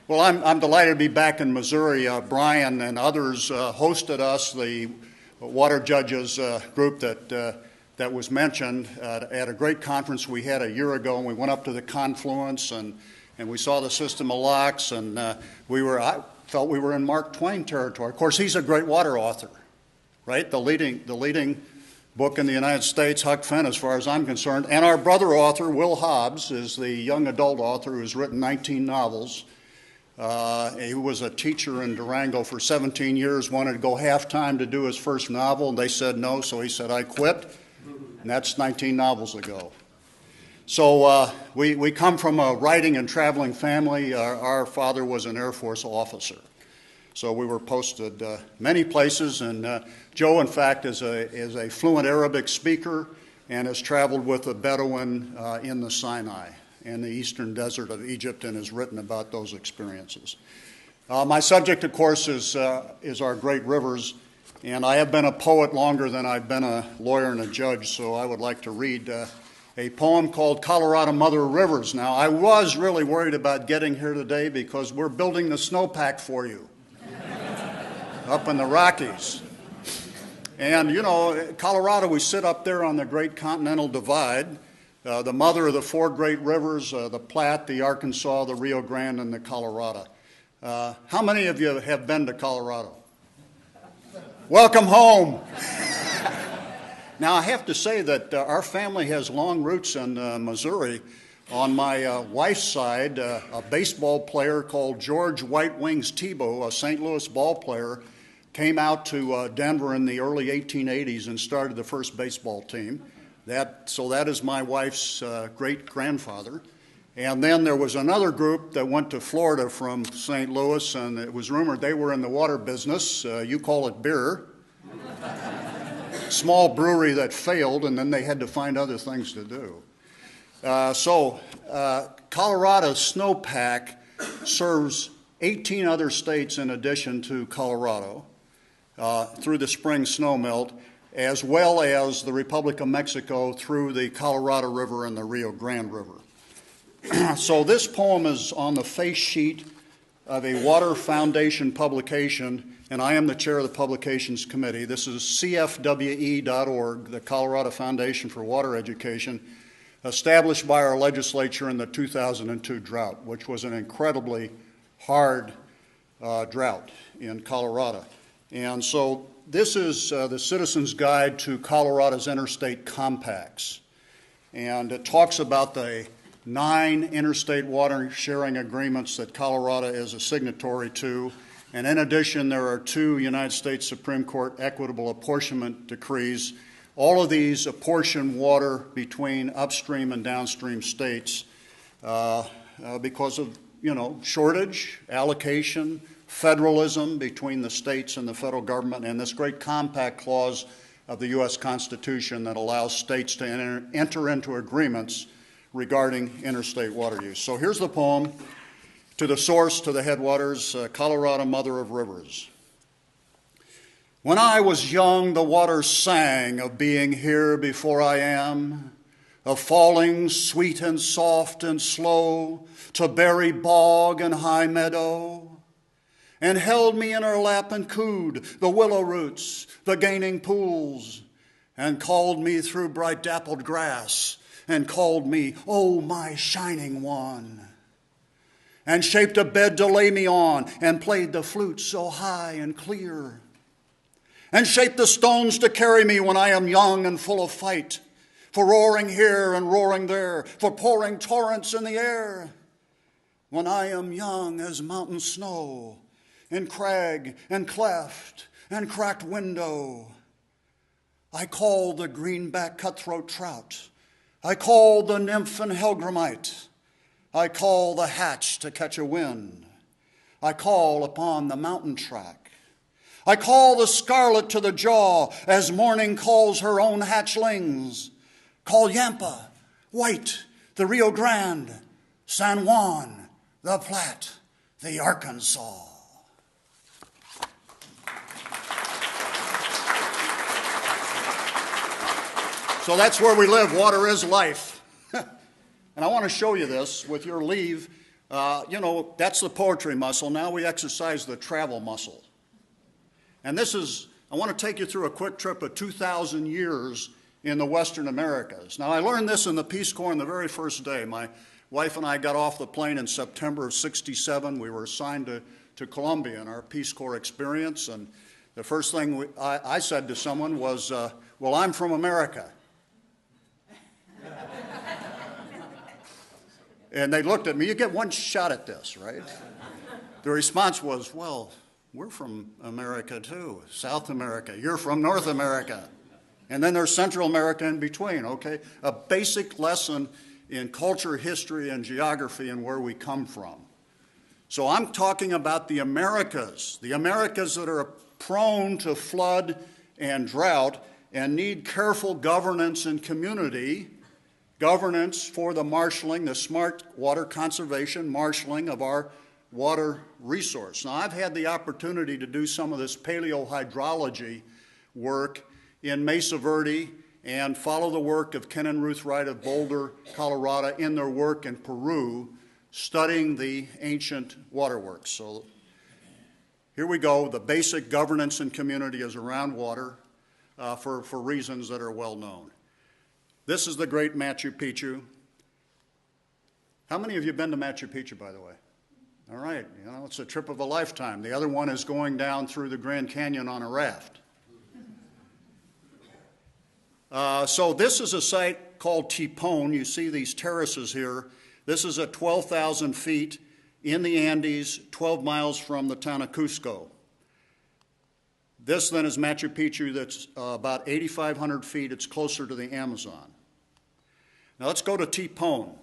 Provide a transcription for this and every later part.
Well, I'm delighted to be back in Missouri. Brian and others hosted us, the water judges group that was mentioned, at a great conference we had a year ago, and we went up to the confluence and we saw the system of locks, and I felt we were in Mark Twain territory. Of course, he's a great water author, right? The leading book in the United States, Huck Finn, as far as I'm concerned. And our brother author, Will Hobbs, is the young adult author who's written 19 novels. He was a teacher in Durango for 17 years, wanted to go half-time to do his first novel, and they said no, so he said, I quit, and that's 19 novels ago. So we come from a writing and traveling family. Our father was an Air Force officer, so we were posted many places, and Joe, in fact, is a fluent Arabic speaker and has traveled with a Bedouin in the Sinai in the eastern desert of Egypt, and has written about those experiences. My subject, of course, is our great rivers, and I have been a poet longer than I've been a lawyer and a judge, so I would like to read a poem called Colorado Mother of Rivers. Now, I was really worried about getting here today because we're building the snowpack for you up in the Rockies. And, you know, Colorado, we sit up there on the Great Continental Divide, the mother of the four great rivers, the Platte, the Arkansas, the Rio Grande, and the Colorado. How many of you have been to Colorado? Welcome home. Now, I have to say that our family has long roots in Missouri. On my wife's side, a baseball player called George White Wings Tebow, a St. Louis ball player, came out to Denver in the early 1880s and started the first baseball team. So that is my wife's great-grandfather. And then there was another group that went to Florida from St. Louis, and it was rumored they were in the water business. You call it beer. Small brewery that failed, and then they had to find other things to do. Colorado's snowpack serves 18 other states in addition to Colorado through the spring snowmelt, as well as the Republic of Mexico through the Colorado River and the Rio Grande River. So this poem is on the face sheet of a Water Foundation publication, and I am the chair of the publications committee. This is cfwe.org, the Colorado Foundation for Water Education, established by our legislature in the 2002 drought, which was an incredibly hard drought in Colorado. And so this is the Citizen's Guide to Colorado's Interstate Compacts. And it talks about the 9 interstate water sharing agreements that Colorado is a signatory to. And in addition, there are 2 United States Supreme Court equitable apportionment decrees. All of these apportion water between upstream and downstream states because of, shortage, allocation, federalism between the states and the federal government, and this great compact clause of the U.S. Constitution that allows states to enter into agreements regarding interstate water use. So here's the poem, To the Source, to the Headwaters, Colorado Mother of Rivers. When I was young, the water sang of being here before I am, of falling sweet and soft and slow to berry bog and high meadow, and held me in her lap and cooed the willow roots, the gaining pools, and called me through bright dappled grass, and called me, oh, my shining one, and shaped a bed to lay me on, and played the flute so high and clear, and shaped the stones to carry me when I am young and full of fight, for roaring here and roaring there, for pouring torrents in the air, when I am young as mountain snow, in crag and cleft and cracked window. I call the greenback cutthroat trout. I call the nymph and hellgrammite. I call the hatch to catch a wind. I call upon the mountain track. I call the scarlet to the jaw as morning calls her own hatchlings. Call Yampa, White, the Rio Grande, San Juan, the Platte, the Arkansas. So that's where we live. Water is life. And I want to show you this, with your leave. You know, that's the poetry muscle. Now we exercise the travel muscle. And this is, I want to take you through a quick trip of 2,000 years in the Western Americas. Now, I learned this in the Peace Corps on the very first day. My wife and I got off the plane in September of '67. We were assigned to Colombia in our Peace Corps experience. And the first thing I said to someone was, well, I'm from America. And they looked at me. You get one shot at this, right? The response was, well, we're from America too, South America. You're from North America. And then there's Central America in between, okay? A basic lesson in culture, history, and geography and where we come from. So I'm talking about the Americas that are prone to flood and drought and need careful governance and community, governance for the marshaling, the smart water conservation, marshaling of our water resource. Now, I've had the opportunity to do some of this paleohydrology work in Mesa Verde and follow the work of Ken and Ruth Wright of Boulder, Colorado, in their work in Peru, studying the ancient waterworks. So here we go. The basic governance and community is around water for reasons that are well known. This is the great Machu Picchu. How many of you have been to Machu Picchu, by the way? All right, you know, it's a trip of a lifetime. The other one is going down through the Grand Canyon on a raft. So this is a site called Tipon. You see these terraces here. This is at 12,000 feet in the Andes, 12 miles from the town of Cusco. This then is Machu Picchu that's about 8,500 feet. It's closer to the Amazon. Now let's go to Tipon.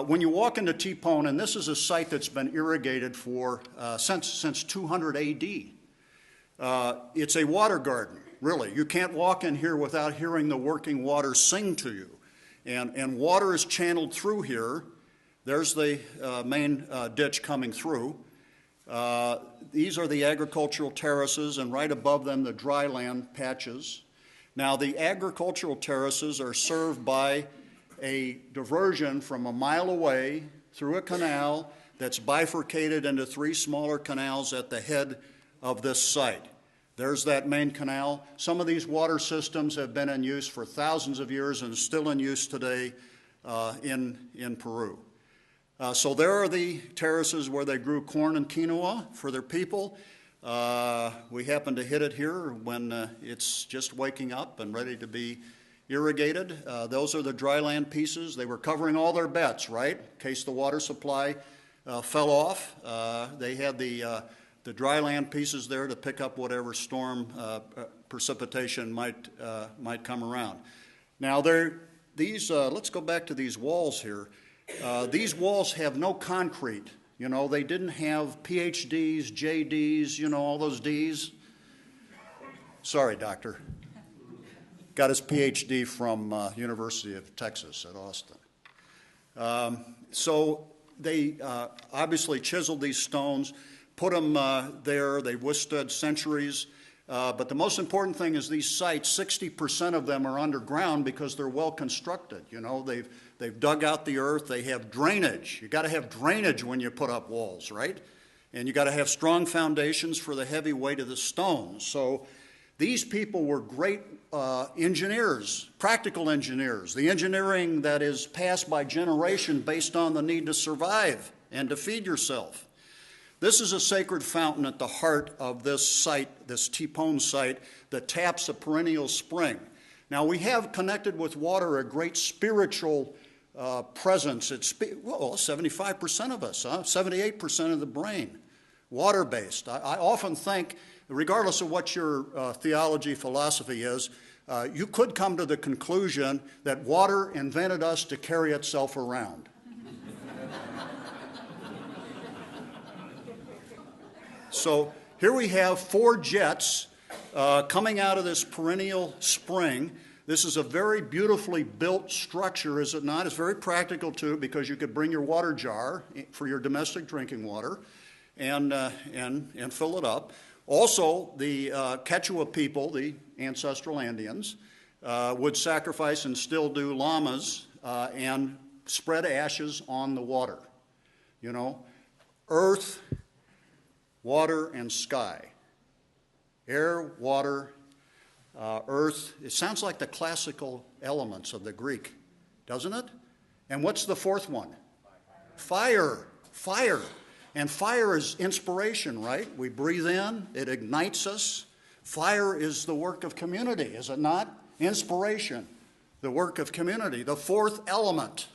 When you walk into Tipon, and this is a site that's been irrigated for since 200 AD. It's a water garden, really. You can't walk in here without hearing the working water sing to you. And water is channeled through here. There's the main ditch coming through. These are the agricultural terraces, and right above them the dry land patches. Now the agricultural terraces are served by a diversion from a mile away through a canal that's bifurcated into 3 smaller canals at the head of this site. There's that main canal. Some of these water systems have been in use for thousands of years and still in use today in Peru. So there are the terraces where they grew corn and quinoa for their people. We happen to hit it here when it's just waking up and ready to be irrigated. Those are the dry land pieces. They were covering all their bets, right, in case the water supply fell off. They had the dry land pieces there to pick up whatever storm precipitation might come around. Now, let's go back to these walls here. These walls have no concrete. You know, they didn't have PhDs, JDs, you know, all those Ds. Sorry, doctor. Got his PhD from University of Texas at Austin. So they obviously chiseled these stones, put them there. They withstood centuries. But the most important thing is these sites, 60% of them are underground because they're well constructed. You know, they've dug out the earth. They have drainage. You got to have drainage when you put up walls, right? And you got to have strong foundations for the heavy weight of the stones. So these people were great engineers, practical engineers, the engineering that is passed by generation based on the need to survive and to feed yourself. This is a sacred fountain at the heart of this site, this Tipon site, that taps a perennial spring. Now, we have connected with water a great spiritual presence. It's, well, 75% of us, 78% of the brain, water-based. I often think, regardless of what your theology, philosophy is, you could come to the conclusion that water invented us to carry itself around. So here we have 4 jets coming out of this perennial spring. This is a very beautifully built structure, is it not? It's very practical, too, because you could bring your water jar for your domestic drinking water and fill it up. Also, the Quechua people, the ancestral Andeans, would sacrifice and still do llamas and spread ashes on the water. you know, earth, water, and sky. Air, water, earth. It sounds like the classical elements of the Greek, doesn't it? And what's the fourth one? Fire. Fire. And fire is inspiration, right? We breathe in, it ignites us. Fire is the work of community, is it not? Inspiration, the work of community. The fourth element.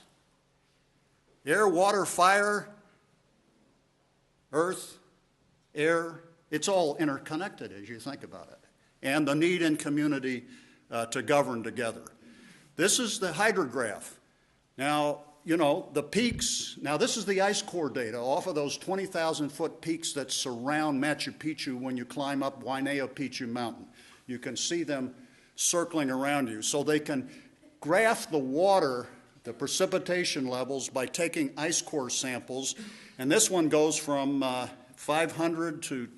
Air, water, fire, earth, air, it's all interconnected as you think about it. And the need in community to govern together. This is the hydrograph. Now, you know, the peaks, now this is the ice core data off of those 20,000-foot peaks that surround Machu Picchu when you climb up Huayna Picchu Mountain. You can see them circling around you. So they can graph the water, the precipitation levels, by taking ice core samples. And this one goes from 500 to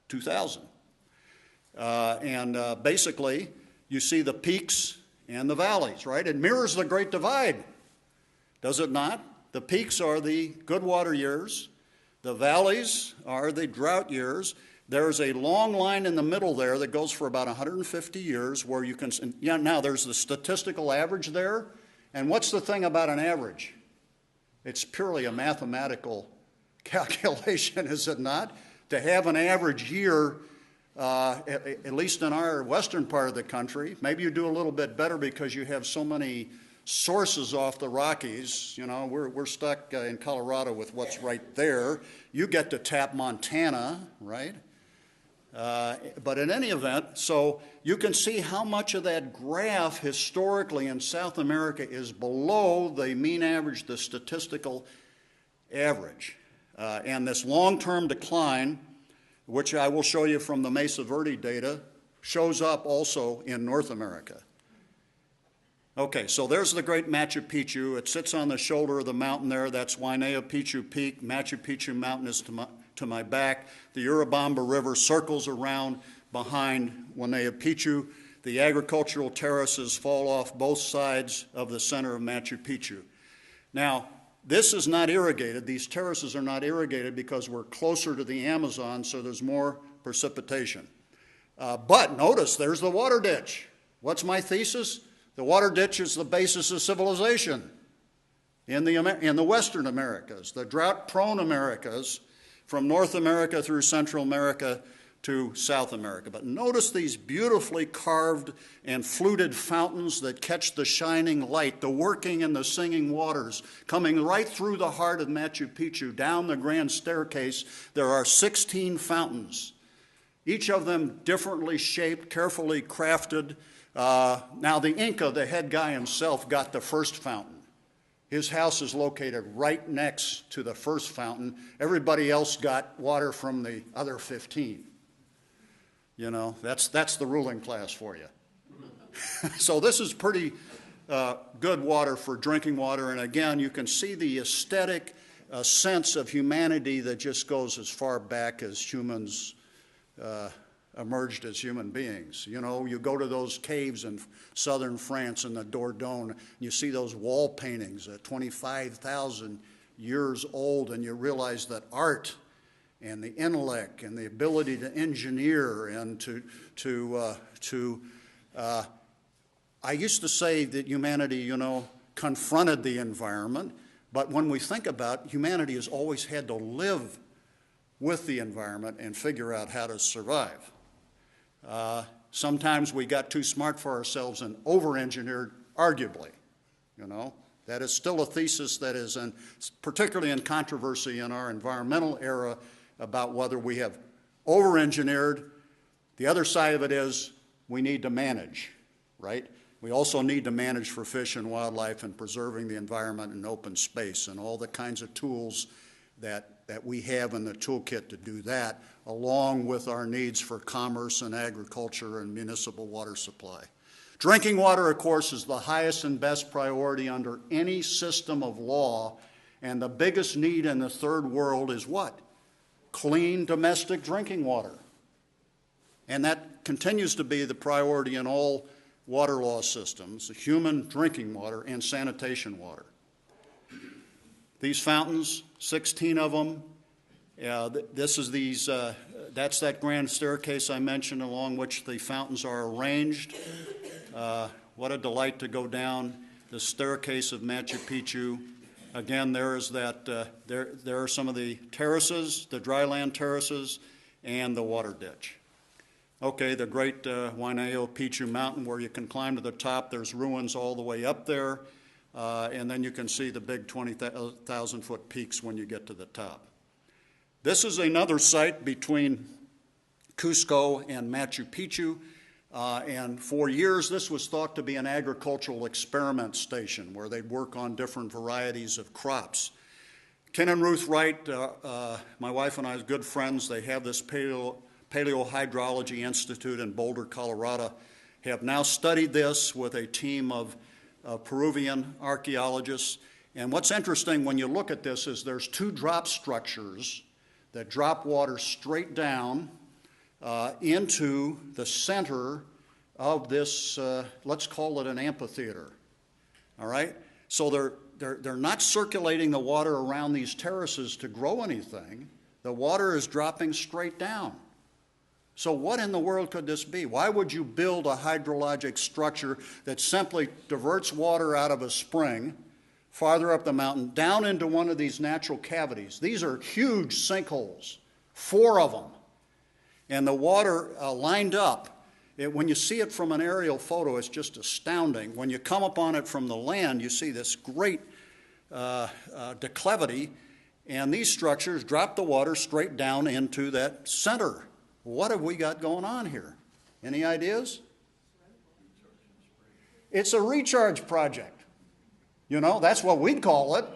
2,000. Basically, you see the peaks and the valleys, right? It mirrors the Great Divide, does it not? The peaks are the good water years. The valleys are the drought years. There's a long line in the middle there that goes for about 150 years where you can, now there's the statistical average there. And what's the thing about an average? It's purely a mathematical calculation, is it not? To have an average year, at least in our western part of the country, maybe you do a little bit better because you have so many sources off the Rockies. You know, we're stuck in Colorado with what's right there. You get to tap Montana, right? But in any event, so you can see how much of that graph historically in South America is below the mean average, the statistical average. And this long-term decline, which I will show you from the Mesa Verde data, shows up also in North America. Okay, so there's the great Machu Picchu. It sits on the shoulder of the mountain there. That's Huayna Picchu Peak. Machu Picchu Mountain is to my back. The Urubamba River circles around behind Huayna Picchu. The agricultural terraces fall off both sides of the center of Machu Picchu. Now, this is not irrigated. These terraces are not irrigated because we're closer to the Amazon, so there's more precipitation. But notice, there's the water ditch. What's my thesis? The water ditch is the basis of civilization in the Western Americas, the drought-prone Americas, from North America through Central America to South America. But notice these beautifully carved and fluted fountains that catch the shining light, the working and the singing waters, coming right through the heart of Machu Picchu. Down the grand staircase, there are 16 fountains, each of them differently shaped, carefully crafted. Now the Inca, the head guy himself, got the first fountain. His house is located right next to the first fountain. Everybody else got water from the other 15. You know, that's the ruling class for you. So this is pretty good water for drinking water. And again, you can see the aesthetic sense of humanity that just goes as far back as humans emerged as human beings. You know, you go to those caves in southern France in the Dordogne, and you see those wall paintings at 25,000 years old, and you realize that art and the intellect and the ability to engineer and I used to say that humanity, you know, confronted the environment, but when we think about it, humanity has always had to live with the environment and figure out how to survive. Sometimes we got too smart for ourselves and over-engineered, arguably, you know. That is still a thesis that is particularly in controversy in our environmental era about whether we have over-engineered. The other side of it is we need to manage, right? We also need to manage for fish and wildlife and preserving the environment and open space and all the kinds of tools that we have in the toolkit to do that, along with our needs for commerce and agriculture and municipal water supply. Drinking water, of course, is the highest and best priority under any system of law, and the biggest need in the third world is what? Clean domestic drinking water. And that continues to be the priority in all water law systems, human drinking water and sanitation water. These fountains, 16 of them. That's that grand staircase I mentioned along which the fountains are arranged. What a delight to go down the staircase of Machu Picchu. Again, there are some of the terraces, the dryland terraces, and the water ditch. Okay, the great Huayna Picchu Mountain where you can climb to the top. There's ruins all the way up there, and then you can see the big 20,000-foot peaks when you get to the top. This is another site between Cusco and Machu Picchu, and for years this was thought to be an agricultural experiment station where they'd work on different varieties of crops. Ken and Ruth Wright, my wife and I's good friends, they have this Paleohydrology Institute in Boulder, Colorado, have now studied this with a team of Peruvian archaeologists. And what's interesting when you look at this is there's two drop structures that drop water straight down into the center of this, let's call it an amphitheater, all right? So they're not circulating the water around these terraces to grow anything. The water is dropping straight down. So what in the world could this be? Why would you build a hydrologic structure that simply diverts water out of a spring farther up the mountain down into one of these natural cavities? These are huge sinkholes, 4 of them. And the water lined up. When you see it from an aerial photo, it's just astounding. When you come upon it from the land, you see this great declivity, and these structures drop the water straight down into that center. What have we got going on here? Any ideas? It's a recharge project. You know, that's what we'd call it.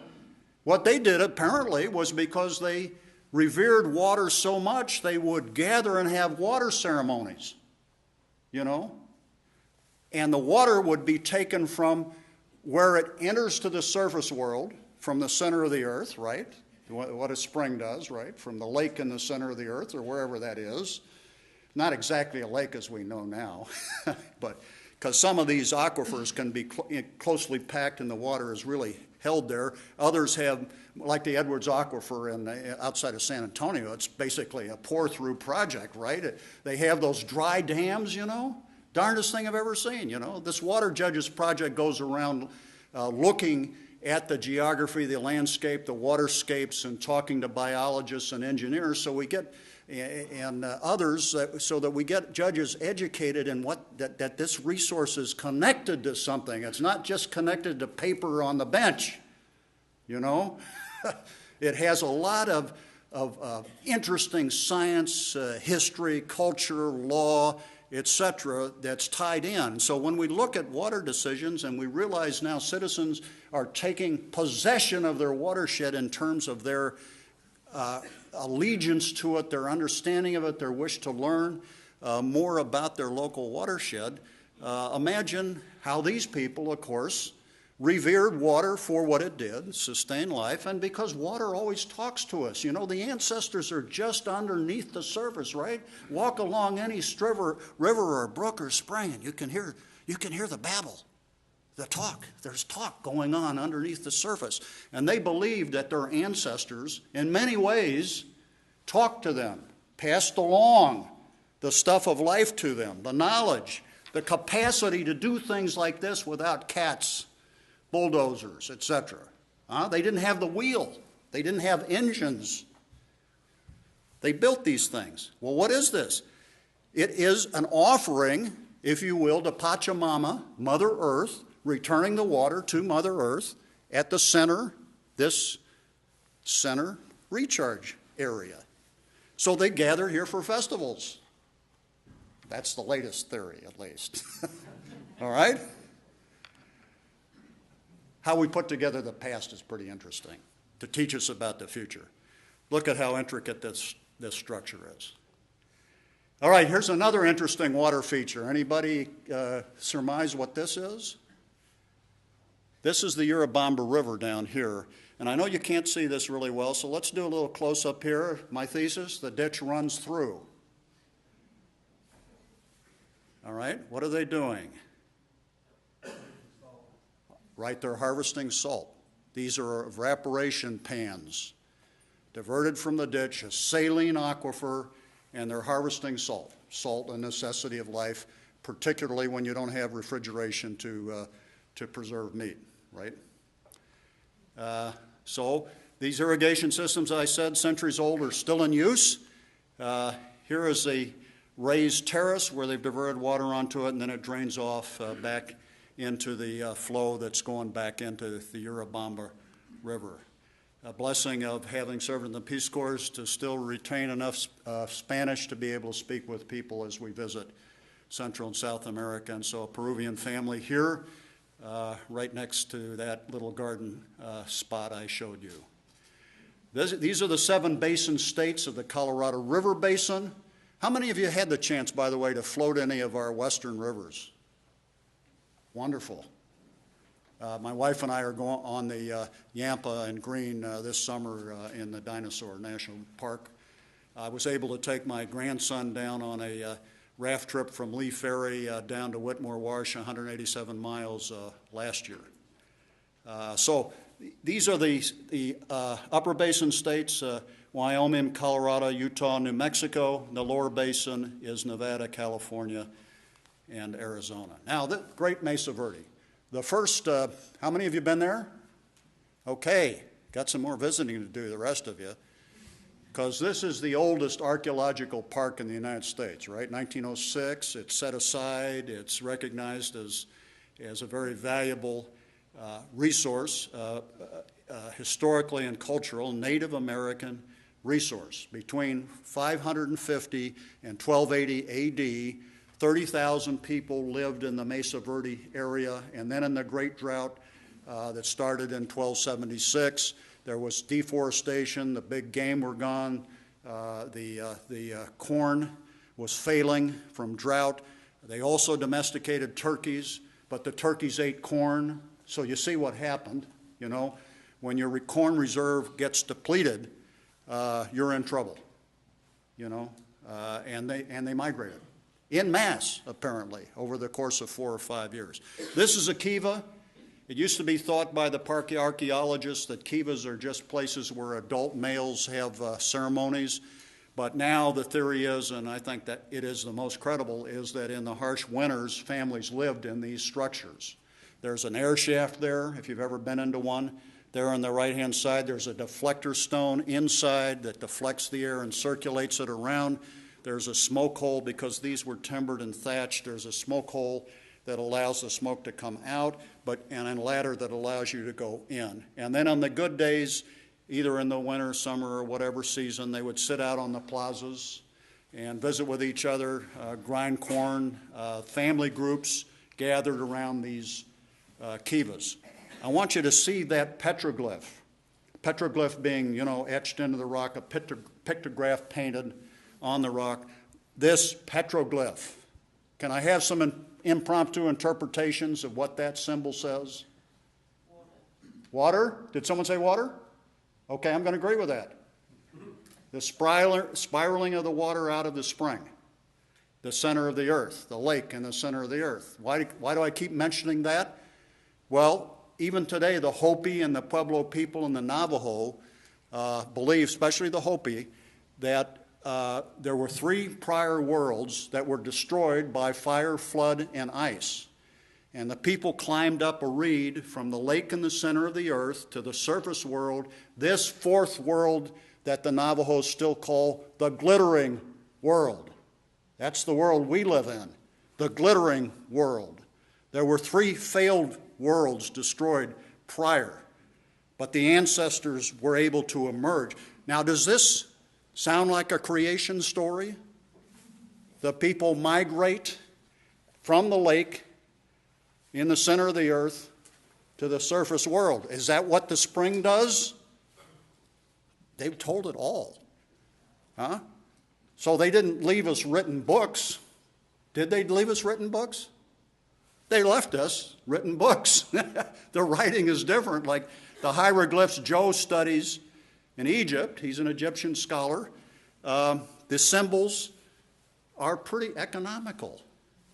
What they did apparently was because they revered water so much, they would gather and have water ceremonies, you know. And the water would be taken from where it enters to the surface world, from the center of the earth, right? What a spring does, right? From the lake in the center of the earth or wherever that is. Not exactly a lake as we know now, but because some of these aquifers can be closely packed and the water is really held there. Others have, like the Edwards Aquifer outside of San Antonio, it's basically a pour-through project, right? They have those dry dams, you know, darndest thing I've ever seen, you know. This Water Judges project goes around looking at the geography, the landscape, the waterscapes, and talking to biologists and engineers, so we get and others, so that we get judges educated in that this resource is connected to something. It's not just connected to paper on the bench, you know. It has a lot of interesting science, history, culture, law, etc., that's tied in. So when we look at water decisions and we realize now citizens are taking possession of their watershed in terms of their allegiance to it, their understanding of it, their wish to learn more about their local watershed, imagine how these people, of course, revered water for what it did, sustain life, and because water always talks to us. You know, the ancestors are just underneath the surface, right? Walk along any river or brook or spring, and you can hear the babble, the talk. There's talk going on underneath the surface. And they believed that their ancestors, in many ways, talked to them, passed along the stuff of life to them, the knowledge, the capacity to do things like this without cats, bulldozers, etc. They didn't have the wheel. They didn't have engines. They built these things. Well, what is this? It is an offering, if you will, to Pachamama, Mother Earth, returning the water to Mother Earth at the center, this center recharge area. So they gathered here for festivals. That's the latest theory, at least. All right? How we put together the past is pretty interesting to teach us about the future. Look at how intricate this structure is. All right, here's another interesting water feature. Anybody surmise what this is? This is the Urubamba River down here. And I know you can't see this really well, so let's do a little close-up here. My thesis, the ditch runs through. All right, what are they doing? Right, they're harvesting salt. These are evaporation pans diverted from the ditch, a saline aquifer, and they're harvesting salt. Salt, a necessity of life, particularly when you don't have refrigeration to preserve meat, right? So these irrigation systems, I said, centuries old, are still in use. Here is a raised terrace where they've diverted water onto it, and then it drains off back into the flow that's going back into the Urubamba River. A blessing of having served in the Peace Corps to still retain enough Spanish to be able to speak with people as we visit Central and South America. And so a Peruvian family here, right next to that little garden spot I showed you. These are the 7 basin states of the Colorado River Basin. How many of you had the chance, by the way, to float any of our western rivers? Wonderful. My wife and I are going on the Yampa and Green this summer in the Dinosaur National Park. I was able to take my grandson down on a raft trip from Lee Ferry down to Whitmore Wash, 187 miles last year. So these are the upper basin states, Wyoming, Colorado, Utah, New Mexico. The lower basin is Nevada, California, and Arizona. Now, the Great Mesa Verde. The first, how many of you been there? Okay, got some more visiting to do, the rest of you, because this is the oldest archaeological park in the United States, right? 1906, it's set aside, it's recognized as a very valuable resource, historically and cultural, Native American resource. Between 550 and 1280 AD, 30,000 people lived in the Mesa Verde area, and then in the Great Drought that started in 1276, there was deforestation, the big game were gone, the corn was failing from drought. They also domesticated turkeys, but the turkeys ate corn, so you see what happened, you know. When your corn reserve gets depleted, you're in trouble, you know, and they migrated. En masse, apparently, over the course of 4 or 5 years. This is a kiva. It used to be thought by the park archaeologists that kivas are just places where adult males have ceremonies, but now the theory is, and I think that it is the most credible, is that in the harsh winters, families lived in these structures. There's an air shaft there, if you've ever been into one. There on the right-hand side, there's a deflector stone inside that deflects the air and circulates it around. There's a smoke hole, because these were timbered and thatched. There's a smoke hole that allows the smoke to come out, and a ladder that allows you to go in. And then on the good days, either in the winter, summer, or whatever season, they would sit out on the plazas and visit with each other, grind corn. Family groups gathered around these kivas. I want you to see that petroglyph. Petroglyph being, you know, etched into the rock, a pictograph painted on the rock. This petroglyph. Can I have some impromptu interpretations of what that symbol says? Water? Did someone say water? Okay, I'm going to agree with that. The spiraling of the water out of the spring, the center of the earth, the lake in the center of the earth. Why do I keep mentioning that? Well, even today, the Hopi and the Pueblo people and the Navajo believe, especially the Hopi, that there were 3 prior worlds that were destroyed by fire, flood, and ice. And the people climbed up a reed from the lake in the center of the earth to the surface world, this 4th world that the Navajos still call the glittering world. That's the world we live in, the glittering world. There were 3 failed worlds destroyed prior, but the ancestors were able to emerge. Now, does this sound like a creation story? The people migrate from the lake in the center of the earth to the surface world. Is that what the spring does? They've told it all. Huh? So they didn't leave us written books. Did they leave us written books? They left us written books. The writing is different. Like the hieroglyphs Joe studies in Egypt, he's an Egyptian scholar, the symbols are pretty economical.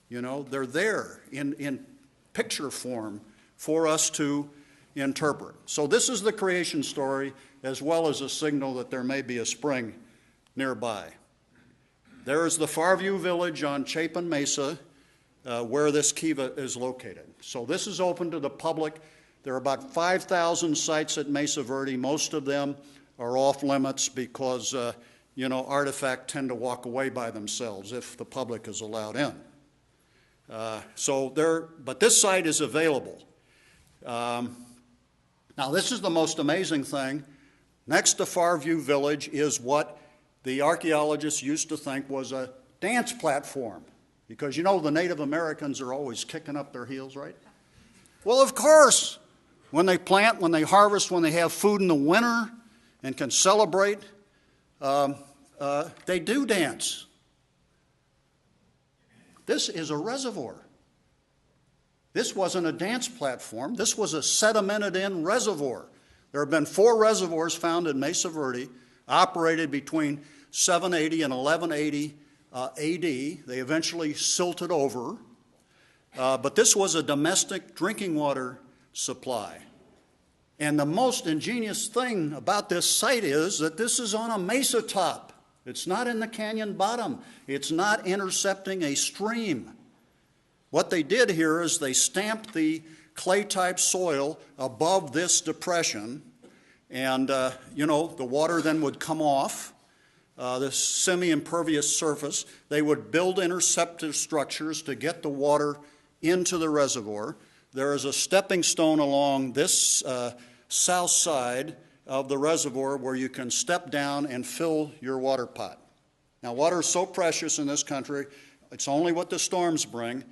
You know, they're there in picture form for us to interpret. So this is the creation story, as well as a signal that there may be a spring nearby. There is the Farview Village on Chapin Mesa, where this kiva is located. So this is open to the public. There are about 5,000 sites at Mesa Verde. Most of them are off limits because, artifacts tend to walk away by themselves if the public is allowed in. But this site is available. Now, this is the most amazing thing. Next to Farview Village is what the archaeologists used to think was a dance platform, because the Native Americans are always kicking up their heels, right? Well, of course, when they plant, when they harvest, when they have food in the winter and can celebrate, they do dance. This is a reservoir. This wasn't a dance platform. This was a sedimented-in reservoir. There have been 4 reservoirs found in Mesa Verde, operated between 780 and 1180 AD. They eventually silted over. But this was a domestic drinking water supply. And the most ingenious thing about this site is that this is on a mesa top. It's not in the canyon bottom. It's not intercepting a stream. What they did here is they stamped the clay-type soil above this depression, and the water then would come off this semi-impervious surface. They would build interceptive structures to get the water into the reservoir. There is a stepping stone along this south side of the reservoir where you can step down and fill your water pot. Now, water is so precious in this country. It's only what the storms bring.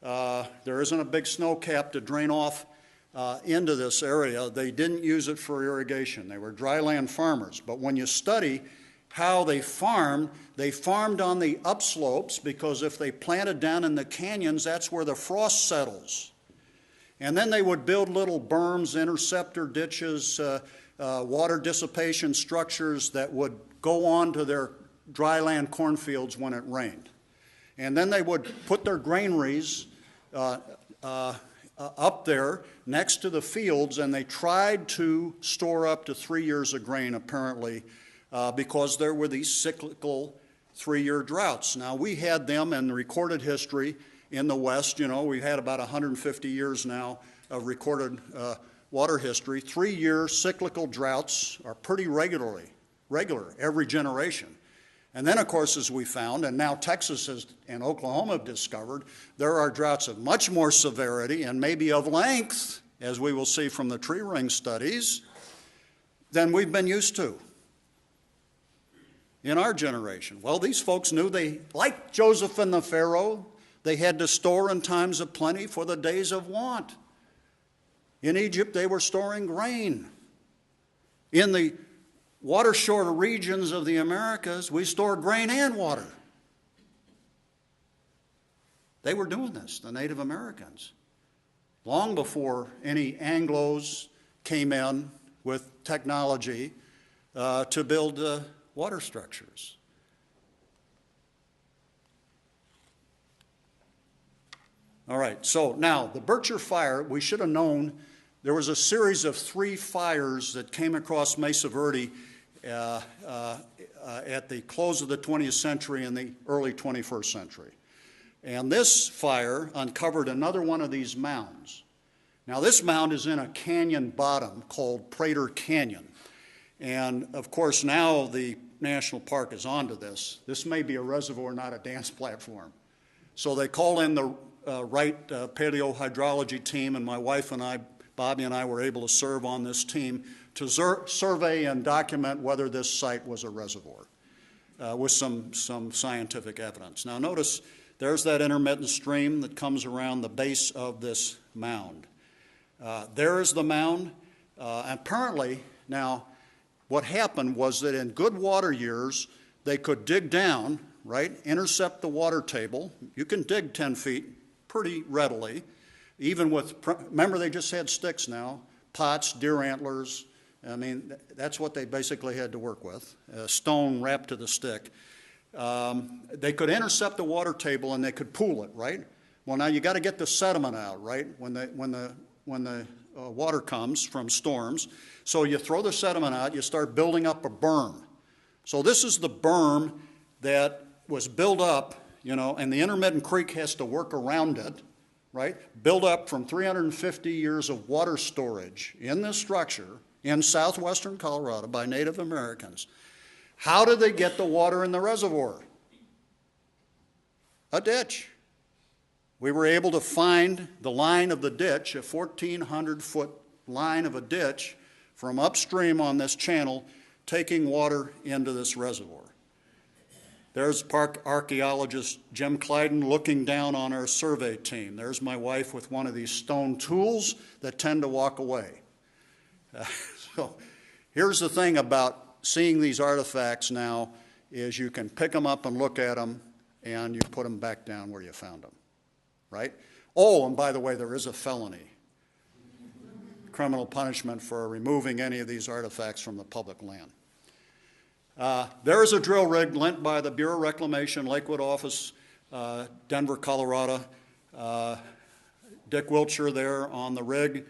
There isn't a big snow cap to drain off into this area. They didn't use it for irrigation. They were dryland farmers. But when you study how they farmed on the upslopes, because if they planted down in the canyons, that's where the frost settles. And then they would build little berms, interceptor ditches, water dissipation structures that would go on to their dryland cornfields when it rained. And then they would put their granaries up there next to the fields, and they tried to store up to 3 years of grain, apparently, because there were these cyclical 3-year droughts. Now, we had them in recorded history in the West. We've had about 150 years now of recorded water history. 3-year cyclical droughts are pretty regular every generation. And then, of course, as we found, and now Texas and Oklahoma have discovered, there are droughts of much more severity and maybe of length, as we will see from the tree ring studies, than we've been used to in our generation. Well, these folks knew like Joseph and the Pharaoh, they had to store in times of plenty for the days of want. In Egypt, they were storing grain. In the water-short regions of the Americas, we store grain and water. They were doing this, the Native Americans, long before any Anglos came in with technology to build water structures. All right, so now the Berkshire Fire, we should have known there was a series of 3 fires that came across Mesa Verde at the close of the 20th century and the early 21st century. And this fire uncovered another one of these mounds. Now, this mound is in a canyon bottom called Prater Canyon. And, of course, now the National Park is onto this. This may be a reservoir, not a dance platform. So they call in the Wright paleohydrology team, and my wife and I, Bobby and I, were able to serve on this team to survey and document whether this site was a reservoir with some scientific evidence. Now notice there's that intermittent stream that comes around the base of this mound. There is the mound. Apparently, now, what happened was that in good water years, they could dig down, right, intercept the water table. You can dig 10 feet pretty readily, even with, remember they just had sticks now, pots, deer antlers. I mean, that's what they basically had to work with, a stone wrapped to the stick. They could intercept the water table and they could pool it, right? Well, now you got to get the sediment out, right? When the water comes from storms. So you throw the sediment out, you start building up a berm. So this is the berm that was built up, you know, and the intermittent creek has to work around it, right? Built up from 350 years of water storage in this structure in southwestern Colorado by Native Americans. How did they get the water in the reservoir? A ditch. We were able to find the line of the ditch, a 1,400-foot line of a ditch from upstream on this channel, taking water into this reservoir. There's park archaeologist Jim Clyden looking down on our survey team. There's my wife with one of these stone tools that tend to walk away. So here's the thing about seeing these artifacts now is you can pick them up and look at them and you put them back down where you found them, right? Oh, and by the way, there is a felony, criminal punishment for removing any of these artifacts from the public land. There is a drill rig lent by the Bureau of Reclamation, Lakewood office, Denver, Colorado. Dick Wiltshire there on the rig.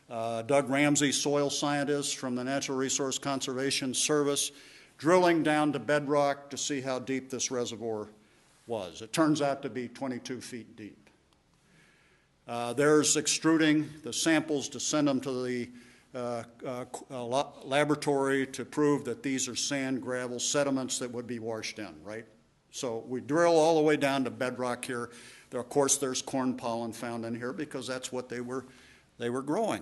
Doug Ramsey, soil scientist from the Natural Resource Conservation Service, drilling down to bedrock to see how deep this reservoir was. It turns out to be 22 feet deep. There's extruding the samples to send them to the laboratory to prove that these are sand, gravel, sediments that would be washed in, right? So we drill all the way down to bedrock here. There, of course, there's corn pollen found in here because that's what they were growing.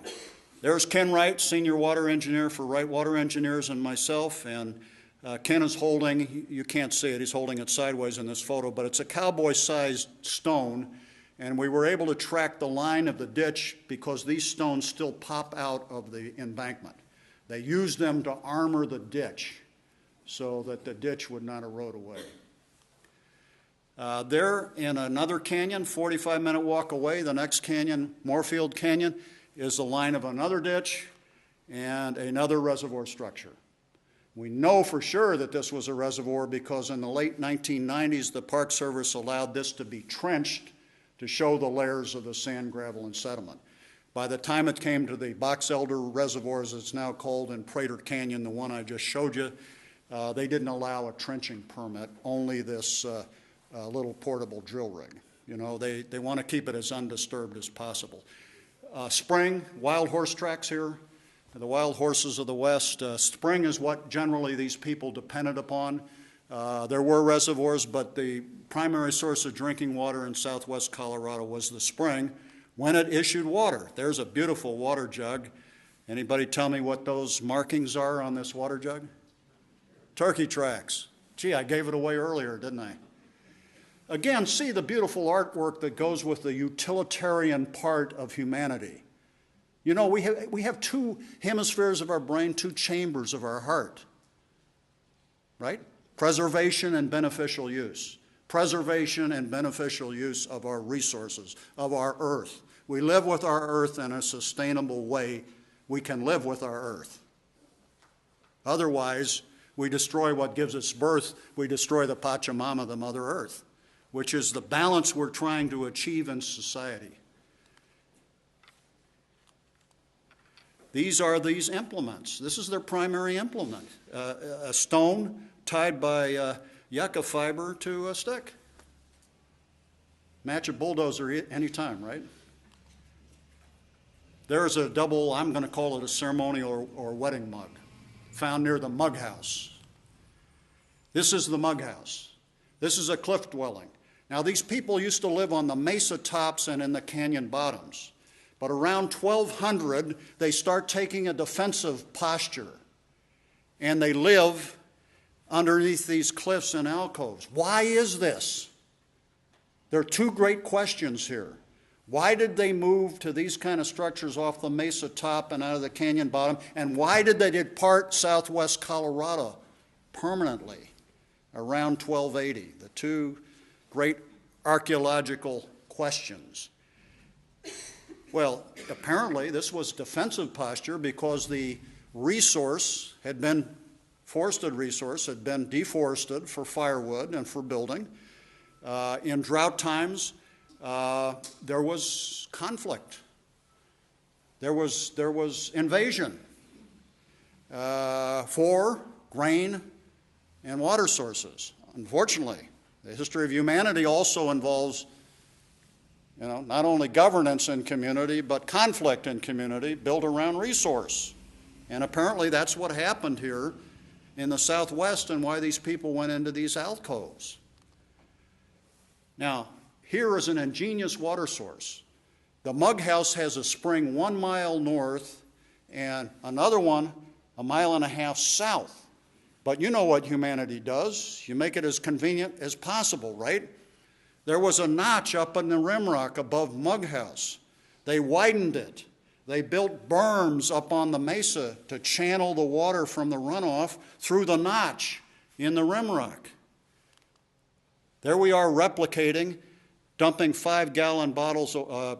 There's Ken Wright, senior water engineer for Wright Water Engineers, and myself, and Ken is holding, you can't see it, he's holding it sideways in this photo, but it's a cowboy-sized stone. And we were able to track the line of the ditch because these stones still pop out of the embankment. They used them to armor the ditch so that the ditch would not erode away. There in another canyon, 45-minute walk away, the next canyon, Moorfield Canyon, is the line of another ditch and another reservoir structure. We know for sure that this was a reservoir because in the late 1990s, the Park Service allowed this to be trenched to show the layers of the sand, gravel, and sediment. By the time it came to the Box Elder Reservoir, as it's now called, in Prater Canyon, the one I just showed you, they didn't allow a trenching permit, only this little portable drill rig. You know, they want to keep it as undisturbed as possible. Spring, wild horse tracks here, the wild horses of the West. Spring is what generally these people depended upon. There were reservoirs, but the primary source of drinking water in southwest Colorado was the spring when it issued water. There's a beautiful water jug. Anybody tell me what those markings are on this water jug? Turkey tracks. Gee, I gave it away earlier, didn't I? Again, see the beautiful artwork that goes with the utilitarian part of humanity. You know, we have two hemispheres of our brain, two chambers of our heart, right? Preservation and beneficial use. Preservation and beneficial use of our resources, of our earth. We live with our earth in a sustainable way. We can live with our earth. Otherwise, we destroy what gives us birth. We destroy the Pachamama, the Mother Earth, which is the balance we're trying to achieve in society. These are these implements. This is their primary implement, a stone tied by yucca fiber to a stick. Match a bulldozer anytime, right? There's a double, I'm going to call it a ceremonial or wedding mug, found near the mug house. This is the mug house. This is a cliff dwelling. Now, these people used to live on the mesa tops and in the canyon bottoms. But around 1200, they start taking a defensive posture, and they live underneath these cliffs and alcoves. Why is this? There are two great questions here. Why did they move to these kind of structures off the mesa top and out of the canyon bottom? And why did they depart southwest Colorado permanently around 1280? The two great archaeological questions. Well, apparently this was defensive posture because the resource had been, forested resource had been deforested for firewood and for building. In drought times, there was conflict. there was invasion for grain and water sources. Unfortunately, the history of humanity also involves, not only governance in community, but conflict in community built around resource. And apparently that's what happened here in the Southwest and why these people went into these alcoves. Now, here is an ingenious water source. The Mug House has a spring 1 mile north and another one 1.5 miles south. But you know what humanity does. You make it as convenient as possible, right? There was a notch up in the rimrock above Mug House. They widened it. They built berms up on the mesa to channel the water from the runoff through the notch in the rimrock. There we are replicating, dumping 5-gallon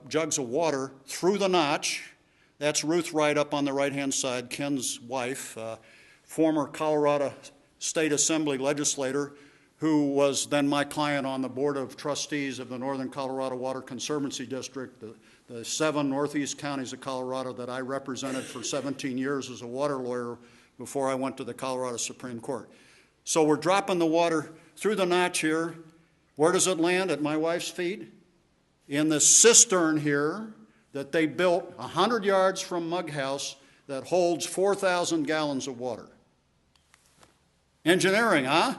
jugs of water through the notch. That's Ruth Wright up on the right-hand side, Ken's wife, former Colorado State Assembly legislator who was then my client on the Board of Trustees of the Northern Colorado Water Conservancy District, the 7 northeast counties of Colorado that I represented for 17 years as a water lawyer before I went to the Colorado Supreme Court. So we're dropping the water through the notch here. Where does it land? At my wife's feet? In the cistern here that they built 100 yards from Mug House that holds 4,000 gallons of water. Engineering, huh?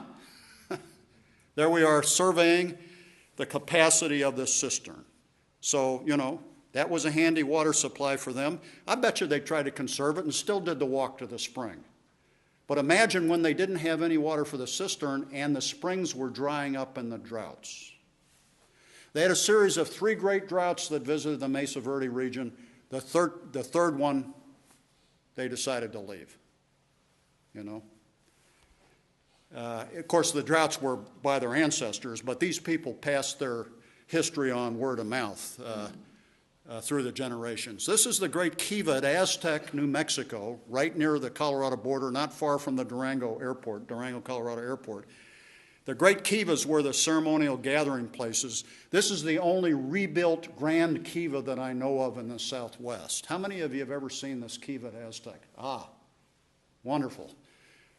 There we are surveying the capacity of this cistern. So, that was a handy water supply for them. I bet you they tried to conserve it and still did the walk to the spring. But imagine when they didn't have any water for the cistern and the springs were drying up in the droughts. They had a series of 3 great droughts that visited the Mesa Verde region. The third one, they decided to leave, Of course, the droughts were by their ancestors, but these people passed their history on word of mouth through the generations. This is the Great Kiva at Aztec, New Mexico, right near the Colorado border, not far from the Durango, Colorado Airport. The Great Kivas were the ceremonial gathering places. This is the only rebuilt Grand Kiva that I know of in the Southwest. How many of you have ever seen this Kiva at Aztec? Wonderful.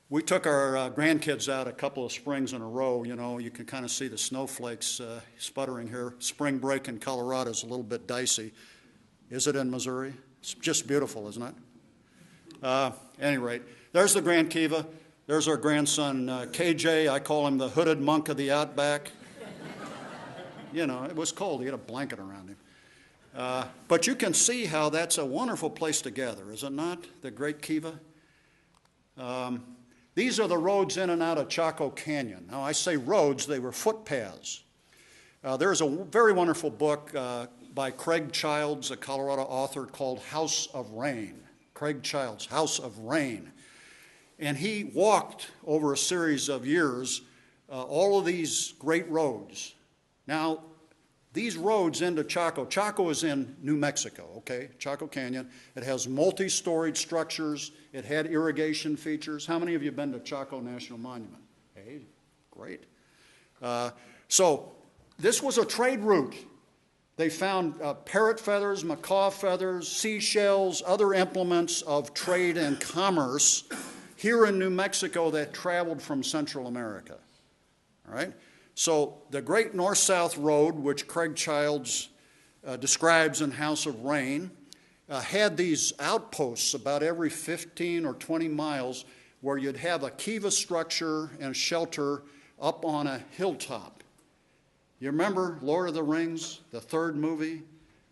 We took our grandkids out a couple of springs in a row. You can kind of see the snowflakes sputtering here. Spring break in Colorado is a little bit dicey. Is it in Missouri? It's just beautiful, isn't it? At any rate, there's the Grand Kiva. There's our grandson, KJ. I call him the hooded monk of the outback. It was cold. He had a blanket around him. But you can see how that's a wonderful place to gather, is it not? The Great Kiva. These are the roads in and out of Chaco Canyon. Now, I say roads, they were footpaths. There's a very wonderful book by Craig Childs, a Colorado author, called House of Rain. Craig Childs, House of Rain. And he walked over a series of years all of these great roads. Now, these roads into Chaco, Chaco is in New Mexico, okay, Chaco Canyon. It has multi-storied structures. It had irrigation features. How many of you have been to Chaco National Monument? Hey, great. So this was a trade route. They found parrot feathers, macaw feathers, seashells, other implements of trade and commerce here in New Mexico that traveled from Central America, all right? So the Great North-South Road, which Craig Childs describes in House of Rain, had these outposts about every 15 or 20 miles where you'd have a kiva structure and shelter up on a hilltop. You remember Lord of the Rings, the 3rd movie,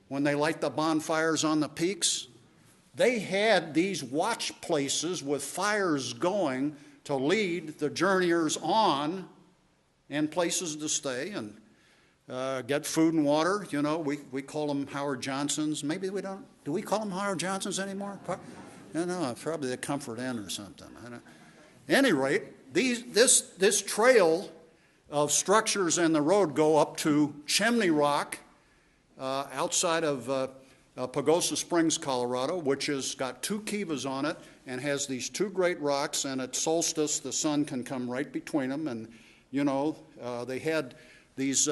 when they light the bonfires on the peaks? They had these watch places with fires going to lead the journeyers on and places to stay and get food and water. We call them Howard Johnsons. Maybe we don't. Do we call them Howard Johnsons anymore? No, probably the Comfort Inn or something. At any rate, this trail of structures and the road go up to Chimney Rock outside of Pagosa Springs, Colorado, which has got 2 kivas on it and has these 2 great rocks, and at solstice the sun can come right between them, and they had these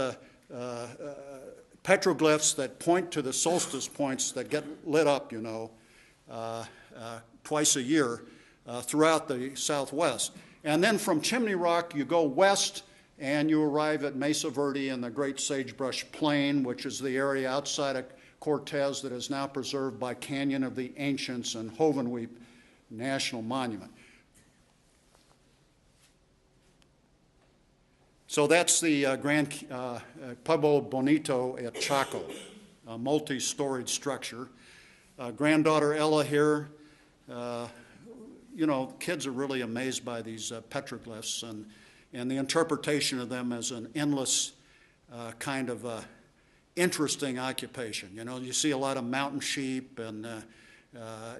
petroglyphs that point to the solstice points that get lit up, you know, twice a year throughout the Southwest. And then from Chimney Rock, you go west and you arrive at Mesa Verde and the Great Sagebrush Plain, which is the area outside of Cortez that is now preserved by Canyon of the Ancients and Hovenweep National Monument. So that's the Grand Pueblo Bonito at Chaco, a multi-storied structure. Granddaughter Ella here, you know, kids are really amazed by these petroglyphs and the interpretation of them as an endless kind of interesting occupation. You know, you see a lot of mountain sheep and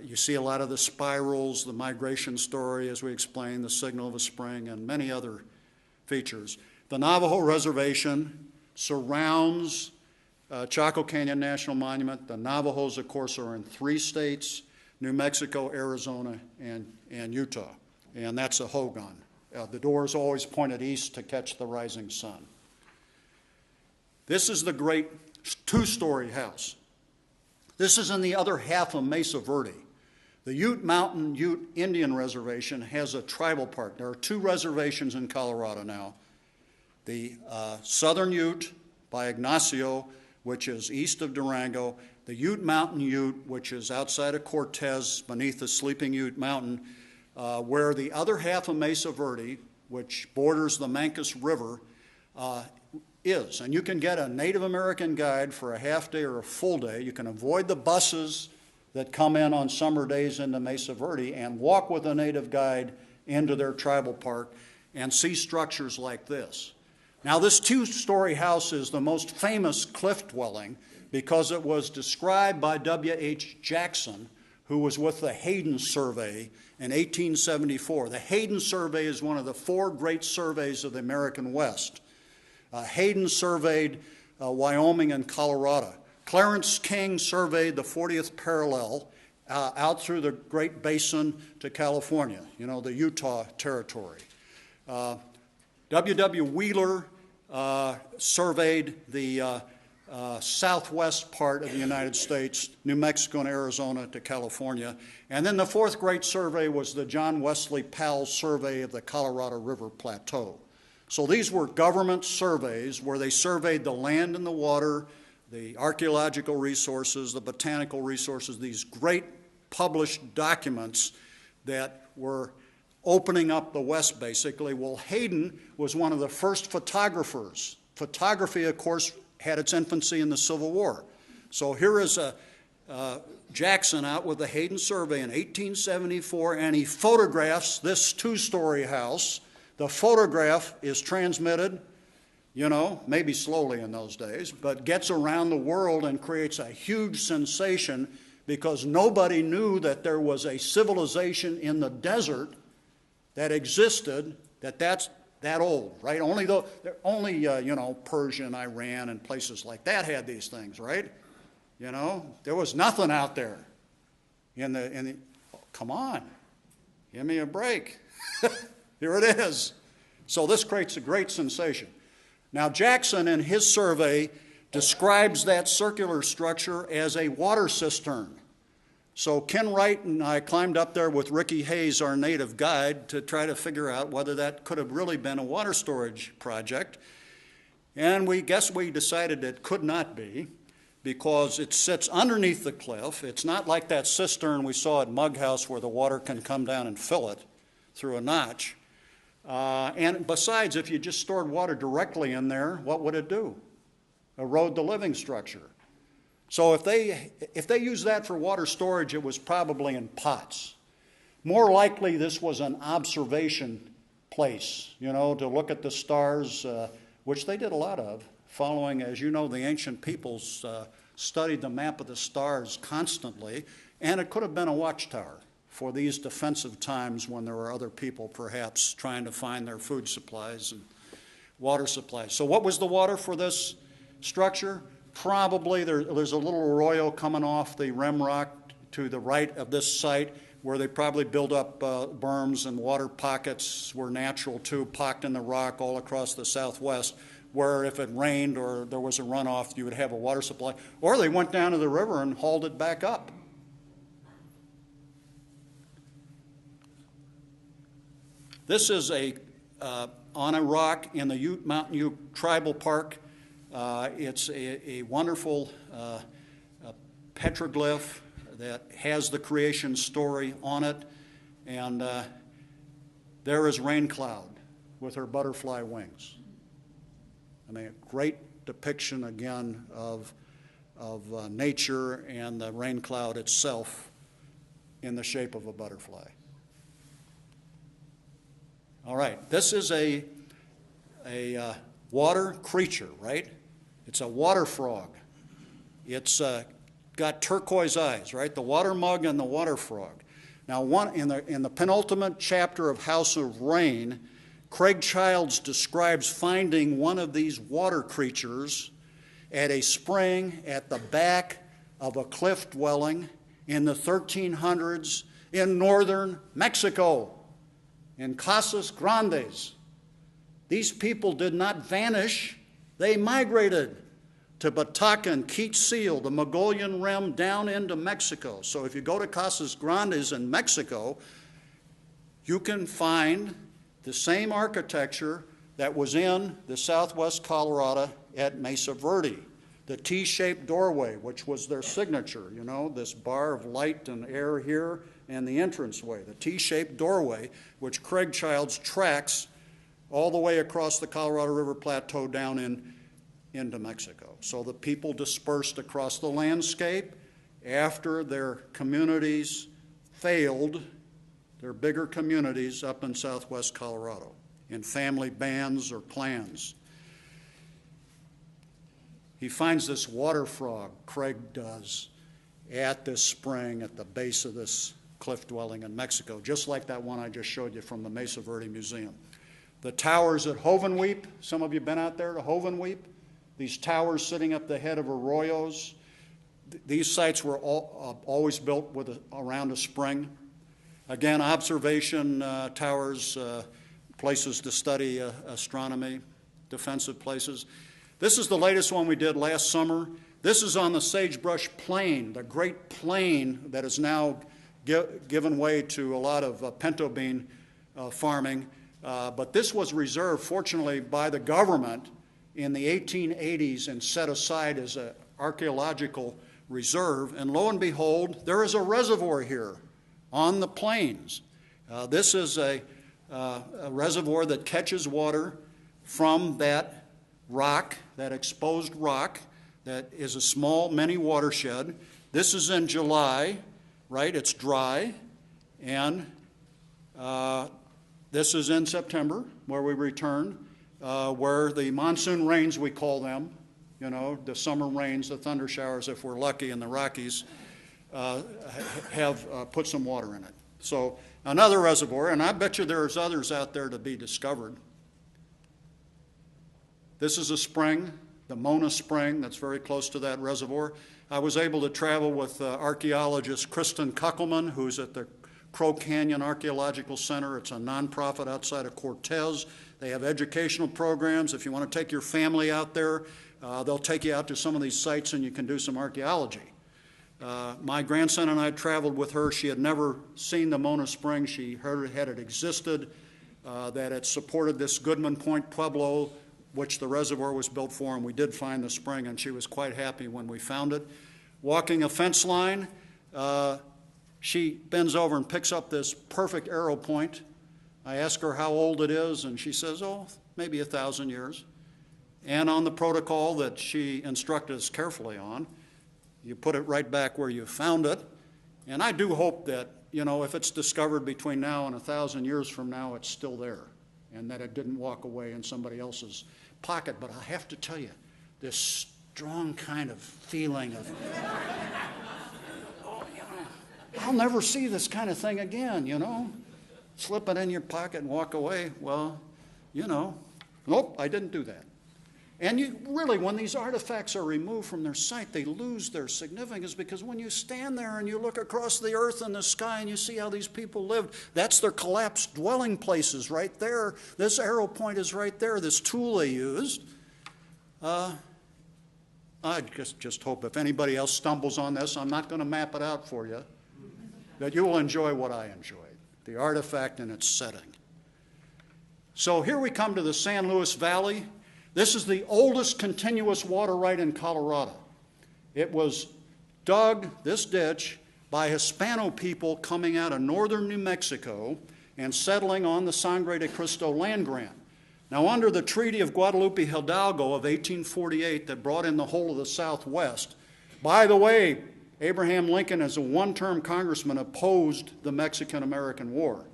you see a lot of the spirals, the migration story, as we explained, the signal of a spring, and many other features. The Navajo Reservation surrounds Chaco Canyon National Monument. The Navajos, of course, are in 3 states, New Mexico, Arizona, and Utah. And that's a hogan. The door is always pointed east to catch the rising sun. This is the great 2-story house. This is in the other half of Mesa Verde. The Ute Mountain Ute Indian Reservation has a tribal park. There are 2 reservations in Colorado now. The Southern Ute by Ignacio, which is east of Durango, the Ute Mountain Ute, which is outside of Cortez beneath the Sleeping Ute Mountain, where the other half of Mesa Verde, which borders the Mancos River, is. And you can get a Native American guide for a half day or a full day. You can avoid the buses that come in on summer days into Mesa Verde and walk with a native guide into their tribal park and see structures like this. Now, this 2-story house is the most famous cliff dwelling because it was described by W.H. Jackson, who was with the Hayden Survey in 1874. The Hayden Survey is one of the 4 great surveys of the American West. Hayden surveyed Wyoming and Colorado. Clarence King surveyed the 40th parallel out through the Great Basin to California, you know, the Utah Territory. W.W. Wheeler surveyed the southwest part of the United States, New Mexico and Arizona to California. And then the 4th great survey was the John Wesley Powell survey of the Colorado River Plateau. So these were government surveys where they surveyed the land and the water, the archaeological resources, the botanical resources, these great published documents that were opening up the West, basically. Well, Hayden was one of the first photographers. Photography, of course, had its infancy in the Civil War. So here is Jackson out with the Hayden Survey in 1874, and he photographs this 2-story house. The photograph is transmitted, you know, maybe slowly in those days, but gets around the world and creates a huge sensation because nobody knew that there was a civilization in the desert that existed that's that old, right? Only you know, Persia and Iran and places like that had these things, right? You know, there was nothing out there come on, give me a break. Here it is. So this creates a great sensation. Now, Jackson, in his survey, describes that circular structure as a water cistern. So Ken Wright and I climbed up there with Ricky Hayes, our native guide, to try to figure out whether that could have really been a water storage project. And we decided it could not be because it sits underneath the cliff. It's not like that cistern we saw at Mug House where the water can come down and fill it through a notch. And besides, if you just stored water directly in there, what would it do? Erode the living structure. So if they used that for water storage, it was probably in pots. More likely, this was an observation place, you know, to look at the stars, which they did a lot of, following, as you know, the ancient peoples studied the map of the stars constantly, and it could have been a watchtower for these defensive times when there were other people perhaps trying to find their food supplies and water supplies. So what was the water for this structure? Probably there's a little arroyo coming off the rim rock to the right of this site where they probably built up berms and water pockets were natural too, pocked in the rock all across the southwest, where if it rained or there was a runoff, you would have a water supply. Or they went down to the river and hauled it back up. This is on a rock in the Mountain Ute Tribal Park. It's a wonderful petroglyph that has the creation story on it. And there is Rain Cloud with her butterfly wings. I mean, a great depiction again of nature and the rain cloud itself in the shape of a butterfly. All right, this is a water creature, right? It's a water frog. It's got turquoise eyes, right? The water mug and the water frog. Now, in the penultimate chapter of House of Rain, Craig Childs describes finding one of these water creatures at a spring at the back of a cliff dwelling in the 1300s in northern Mexico, in Casas Grandes. These people did not vanish, they migrated to Bataca and Keat Seal, the Mogollon Rim, down into Mexico. So if you go to Casas Grandes in Mexico, you can find the same architecture that was in the southwest Colorado at Mesa Verde. The T-shaped doorway, which was their signature, you know, this bar of light and air here, and the entranceway. The T-shaped doorway, which Craig Childs tracks all the way across the Colorado River Plateau down into Mexico. So the people dispersed across the landscape after their communities failed, their bigger communities up in southwest Colorado, in family bands or clans. He finds this water frog, Craig does, at this spring at the base of this cliff dwelling in Mexico, just like that one I just showed you from the Mesa Verde Museum. The towers at Hovenweep, some of you been out there to Hovenweep? These towers sitting up the head of arroyos. These sites were always built around a spring. Again, observation towers, places to study astronomy, defensive places. This is the latest one we did last summer. This is on the Sagebrush Plain, the great plain that is now given way to a lot of pinto bean farming. But this was reserved, fortunately, by the government in the 1880s and set aside as an archaeological reserve. And lo and behold, there is a reservoir here on the plains. This is a reservoir that catches water from that rock, that exposed rock, that is a small mini watershed. This is in July, right? It's dry. And this is in September, where we return, where the monsoon rains, we call them, you know, the summer rains, the thunder showers, if we're lucky in the Rockies, have put some water in it. So another reservoir, and I bet you there's others out there to be discovered. This is a spring, the Mona Spring, that's very close to that reservoir. I was able to travel with archaeologist Kristen Kuckelman, who's at the Crow Canyon Archaeological Center. It's a nonprofit outside of Cortez. They have educational programs. If you want to take your family out there, they'll take you out to some of these sites and you can do some archaeology. My grandson and I traveled with her. She had never seen the Mona Spring. She heard it existed, that it supported this Goodman Point Pueblo, which the reservoir was built for, and we did find the spring, and she was quite happy when we found it. Walking a fence line, she bends over and picks up this perfect arrow point. I ask her how old it is, and she says, oh, maybe 1,000 years. And on the protocol that she instructed us carefully on, you put it right back where you found it. And I do hope that, you know, if it's discovered between now and 1,000 years from now, it's still there, and that it didn't walk away in somebody else's pocket. But I have to tell you, this strong kind of feeling of, oh, you know, I'll never see this kind of thing again, you know. Slip it in your pocket and walk away. Well, you know, nope, I didn't do that. And you really, when these artifacts are removed from their site, they lose their significance, because when you stand there and you look across the earth and the sky and you see how these people lived, that's their collapsed dwelling places right there. This arrow point is right there, this tool they used. I just hope if anybody else stumbles on this, I'm not going to map it out for you, that you will enjoy what I enjoyed, the artifact in its setting. So here we come to the San Luis Valley. This is the oldest continuous water right in Colorado. It was dug, this ditch, by Hispano people coming out of northern New Mexico and settling on the Sangre de Cristo land grant. Now, under the Treaty of Guadalupe Hidalgo of 1848 that brought in the whole of the Southwest, by the way, Abraham Lincoln, as a one-term congressman, opposed the Mexican-American War.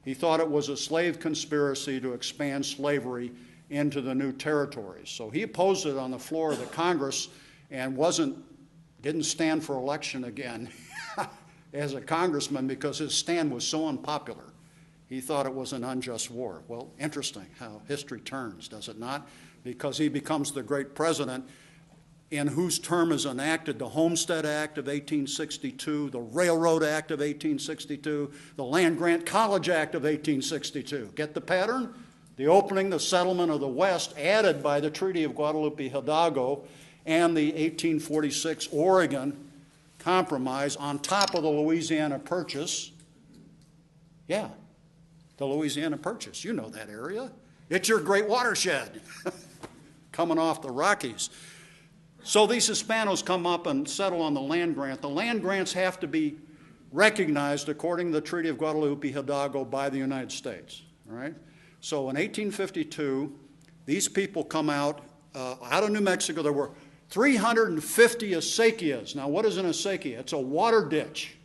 He thought it was a slave conspiracy to expand slavery into the new territories. So he opposed it on the floor of the Congress and didn't stand for election again as a congressman because his stand was so unpopular. He thought it was an unjust war. Well, interesting how history turns, does it not? Because he becomes the great president in whose term is enacted the Homestead Act of 1862, the Railroad Act of 1862, the Land Grant College Act of 1862. Get the pattern? The opening, the settlement of the West added by the Treaty of Guadalupe Hidalgo and the 1846 Oregon Compromise on top of the Louisiana Purchase. Yeah, the Louisiana Purchase. You know that area. It's your great watershed coming off the Rockies. So these Hispanos come up and settle on the land grant. The land grants have to be recognized according to the Treaty of Guadalupe Hidalgo by the United States. All right? So in 1852, these people come out of New Mexico. There were 350 acequias. Now, what is an acequia? It's a water ditch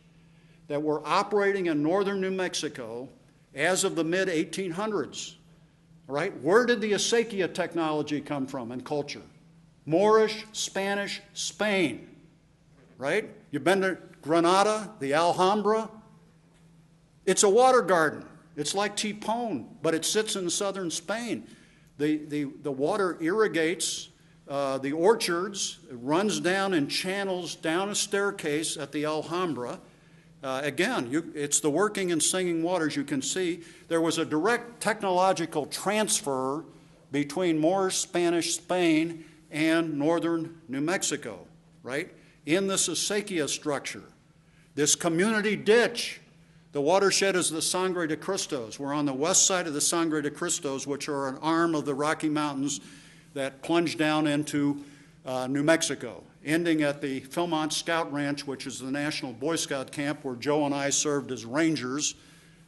that were operating in northern New Mexico as of the mid-1800s. Right? Where did the acequia technology come from and culture? Moorish, Spanish, Spain. Right? You've been to Granada, the Alhambra? It's a water garden. It's like Tipon, but it sits in southern Spain. The water irrigates the orchards, it runs down in channels down a staircase at the Alhambra. Again, it's the working and singing waters. You can see there was a direct technological transfer between Moorish, Spanish, Spain, and northern New Mexico, right? In this acequia structure, this community ditch. The watershed is the Sangre de Cristos. We're on the west side of the Sangre de Cristos, which are an arm of the Rocky Mountains that plunge down into New Mexico, ending at the Philmont Scout Ranch, which is the National Boy Scout camp where Joe and I served as rangers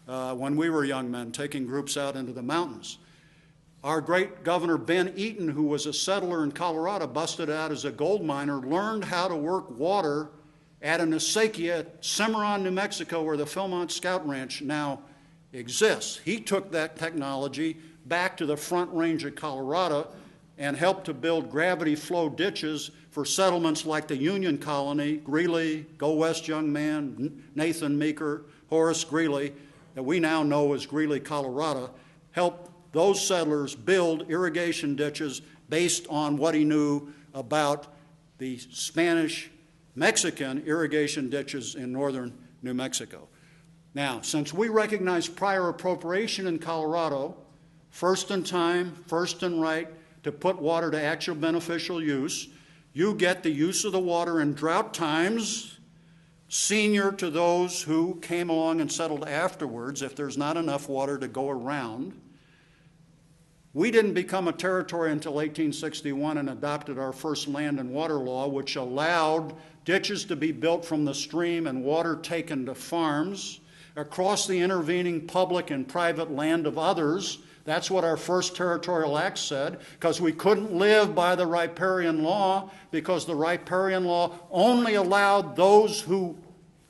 when we were young men, taking groups out into the mountains. Our great Governor Ben Eaton, who was a settler in Colorado, busted out as a gold miner, learned how to work water at an acequia at Cimarron, New Mexico, where the Philmont Scout Ranch now exists. He took that technology back to the Front Range of Colorado and helped to build gravity flow ditches for settlements like the Union Colony, Greeley, Go West Young Man, Nathan Meeker, Horace Greeley, that we now know as Greeley, Colorado, helped those settlers build irrigation ditches based on what he knew about the Spanish-Mexican irrigation ditches in northern New Mexico. Now, since we recognize prior appropriation in Colorado, first in time, first in right, to put water to actual beneficial use, you get the use of the water in drought times, senior to those who came along and settled afterwards if there's not enough water to go around. We didn't become a territory until 1861 and adopted our first land and water law, which allowed ditches to be built from the stream and water taken to farms across the intervening public and private land of others. That's what our first territorial act said, because we couldn't live by the riparian law, because the riparian law only allowed those who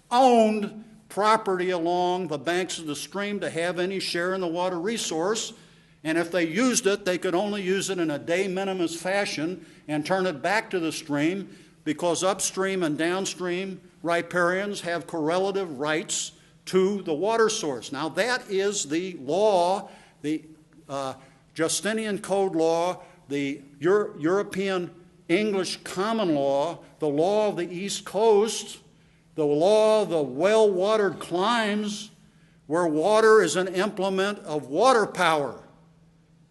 owned property along the banks of the stream to have any share in the water resource. And if they used it, they could only use it in a de minimis fashion and turn it back to the stream, because upstream and downstream riparians have correlative rights to the water source. Now that is the law, the Justinian Code law, the European English common law, the law of the East Coast, the law of the well-watered climes, where water is an implement of water power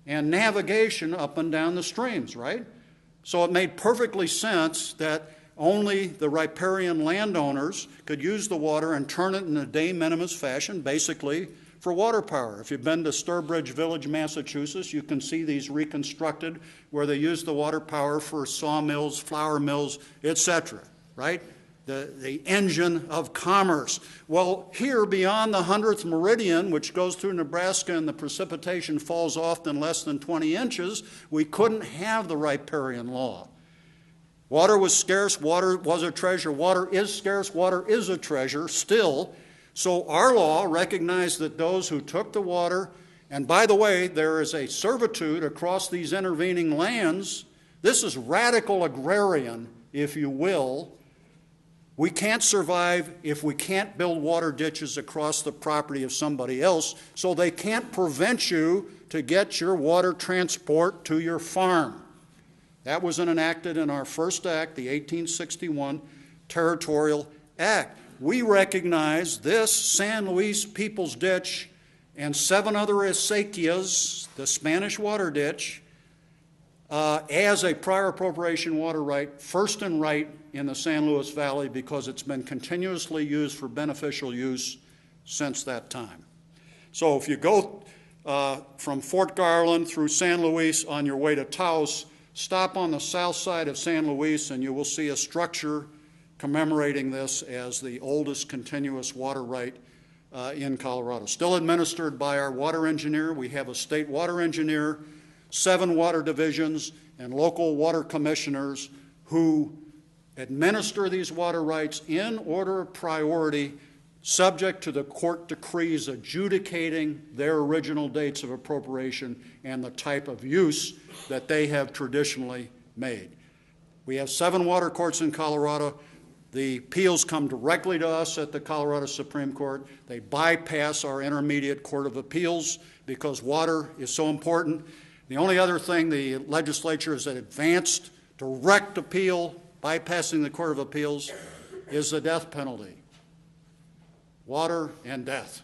and navigation up and down the streams, right? So it made perfectly sense that only the riparian landowners could use the water and turn it in a de minimis fashion, basically for water power. If you've been to Sturbridge Village, Massachusetts, you can see these reconstructed where they use the water power for sawmills, flour mills, etc., right? The engine of commerce. Well, here beyond the 100th meridian, which goes through Nebraska and the precipitation falls off in less than 20 inches, we couldn't have the riparian law. Water was scarce, water was a treasure. Water is scarce, water is a treasure still. So our law recognized that those who took the water, and by the way, there is a servitude across these intervening lands. This is radical agrarian, if you will. We can't survive if we can't build water ditches across the property of somebody else, so they can't prevent you to get your water transport to your farm. That was enacted in our first act, the 1861 Territorial Act. We recognize this San Luis People's Ditch and 7 other acequias, the Spanish water ditch, as a prior appropriation water right, first and right in the San Luis Valley, because it's been continuously used for beneficial use since that time. So if you go from Fort Garland through San Luis on your way to Taos, stop on the south side of San Luis and you will see a structure commemorating this as the oldest continuous water right in Colorado. Still administered by our water engineer. We have a state water engineer, 7 water divisions, and local water commissioners who administer these water rights in order of priority, subject to the court decrees adjudicating their original dates of appropriation and the type of use that they have traditionally made. We have 7 water courts in Colorado. The appeals come directly to us at the Colorado Supreme Court. They bypass our intermediate court of appeals because water is so important. The only other thing the legislature has advanced direct appeal, bypassing the Court of Appeals, is the death penalty. Water and death.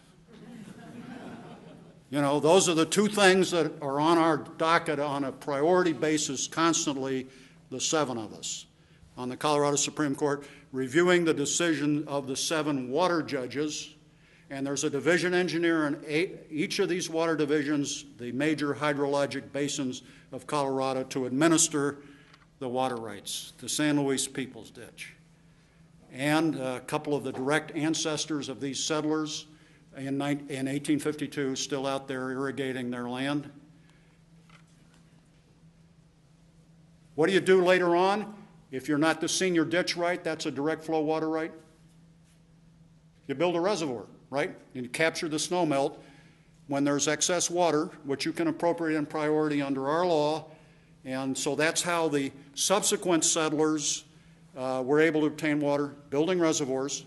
You know, those are the 2 things that are on our docket on a priority basis constantly, the 7 of us. On the Colorado Supreme Court, reviewing the decision of the 7 water judges, and there's a division engineer in each of these water divisions, the major hydrologic basins of Colorado, to administer the water rights, the San Luis People's Ditch. And a couple of the direct ancestors of these settlers in 1852 still out there irrigating their land. What do you do later on? If you're not the senior ditch right, that's a direct flow water right. You build a reservoir, right? And you capture the snow melt when there's excess water, which you can appropriate in priority under our law. And so that's how the subsequent settlers were able to obtain water, building reservoirs.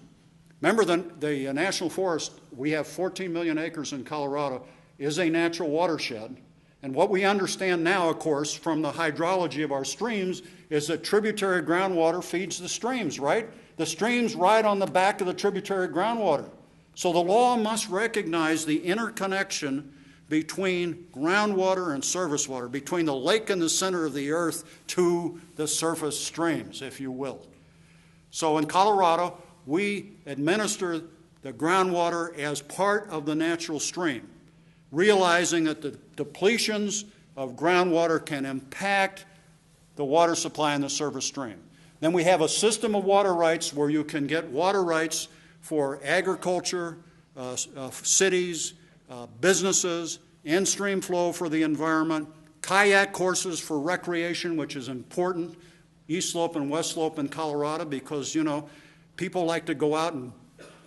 Remember, the National Forest, we have 14 million acres in Colorado, is a natural watershed. And what we understand now, of course, from the hydrology of our streams is that tributary groundwater feeds the streams, right? The streams ride on the back of the tributary groundwater. So the law must recognize the interconnection between groundwater and surface water, between the lake in the center of the earth to the surface streams, if you will. So in Colorado, we administer the groundwater as part of the natural stream, realizing that the depletions of groundwater can impact the water supply in the surface stream. Then we have a system of water rights where you can get water rights for agriculture, cities, businesses, in-stream flow for the environment, kayak courses for recreation, which is important, East Slope and West Slope in Colorado, because, you know, people like to go out and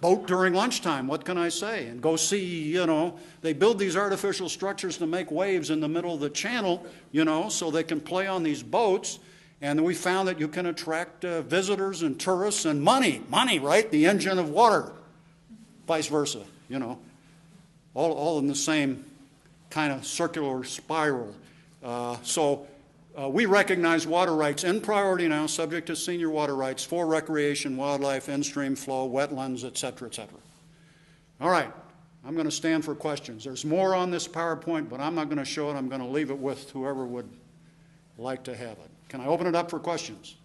boat during lunchtime, what can I say? And go see, you know, they build these artificial structures to make waves in the middle of the channel, you know, so they can play on these boats. And we found that you can attract visitors and tourists and money, right? The engine of water, vice versa, you know, all in the same kind of circular spiral. We recognize water rights in priority now, subject to senior water rights for recreation, wildlife, in-stream flow, wetlands, et cetera, et cetera. All right, I'm going to stand for questions. There's more on this PowerPoint, but I'm not going to show it. I'm going to leave it with whoever would like to have it. Can I open it up for questions?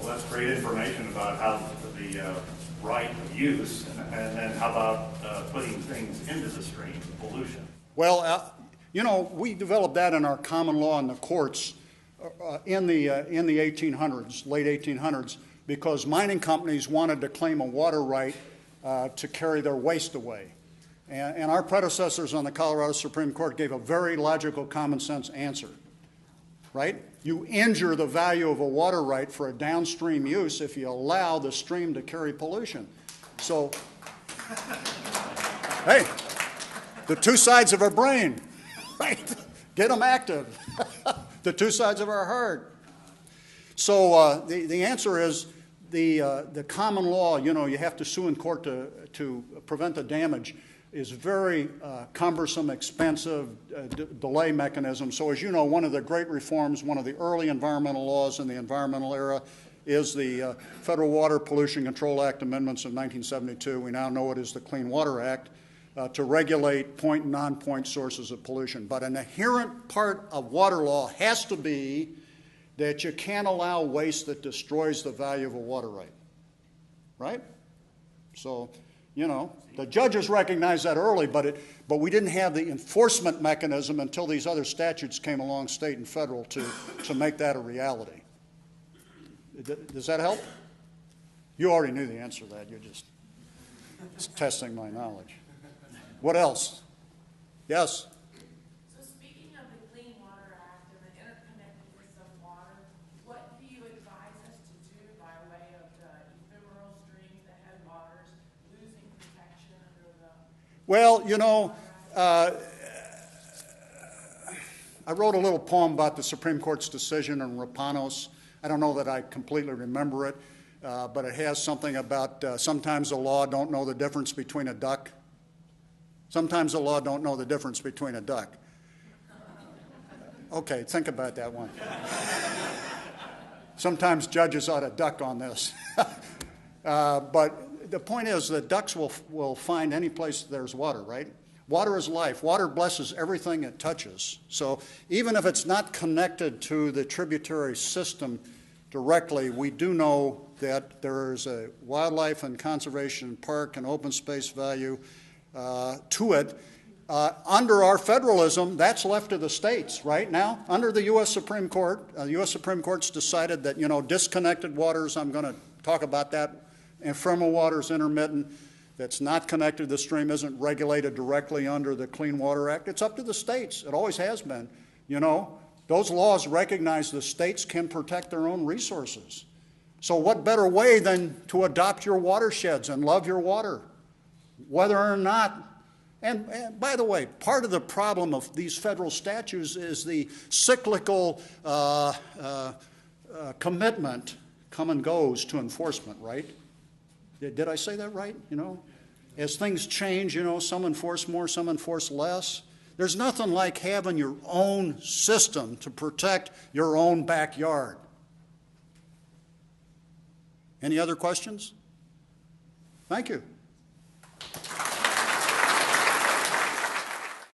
Well, that's great information about how the right of use, and then how about putting things into the stream, pollution? Well, you know, we developed that in our common law in the courts in the 1800s, late 1800s, because mining companies wanted to claim a water right to carry their waste away. And our predecessors on the Colorado Supreme Court gave a very logical, common sense answer, right? You injure the value of a water right for a downstream use if you allow the stream to carry pollution. So, hey, the two sides of our brain, right? Get them active. The two sides of our heart. So the answer is the common law, you know, you have to sue in court to prevent the damage, is very cumbersome, expensive, delay mechanism. So as you know, one of the great reforms, one of the early environmental laws in the environmental era is the Federal Water Pollution Control Act amendments of 1972. We now know it as the Clean Water Act, to regulate point and non-point sources of pollution. But an inherent part of water law has to be that you can't allow waste that destroys the value of a water right, right? So, you know, the judges recognized that early, but we didn't have the enforcement mechanism until these other statutes came along, state and federal, to make that a reality. Does that help? You already knew the answer to that. You're just testing my knowledge. What else? Yes? So speaking of the Clean Water Act and the interconnectedness of water, what do you advise us to do by way of the ephemeral streams, the headwaters, losing protection under the... Well, you know, I wrote a little poem about the Supreme Court's decision on Rapanos. I don't know that I completely remember it, but it has something about sometimes the law don't know the difference between a duck. Sometimes the law don't know the difference between a duck. Okay, think about that one. Sometimes judges ought to duck on this. But the point is that ducks will find any place there's water, right? Water is life. Water blesses everything it touches. So even if it's not connected to the tributary system directly, we do know that there is a wildlife and conservation park and open space value to it. Under our federalism, that's left to the states right now. Under the U.S. Supreme Court, the U.S. Supreme Court's decided that, you know, disconnected waters, I'm going to talk about that, ephemeral waters, intermittent, that's not connected to the stream, isn't regulated directly under the Clean Water Act. It's up to the states. It always has been. You know, those laws recognize the states can protect their own resources. So what better way than to adopt your watersheds and love your water? Whether or not, and by the way, part of the problem of these federal statutes is the cyclical commitment come and goes to enforcement, right? Did I say that right? You know, as things change, you know, some enforce more, some enforce less. There's nothing like having your own system to protect your own backyard. Any other questions? Thank you.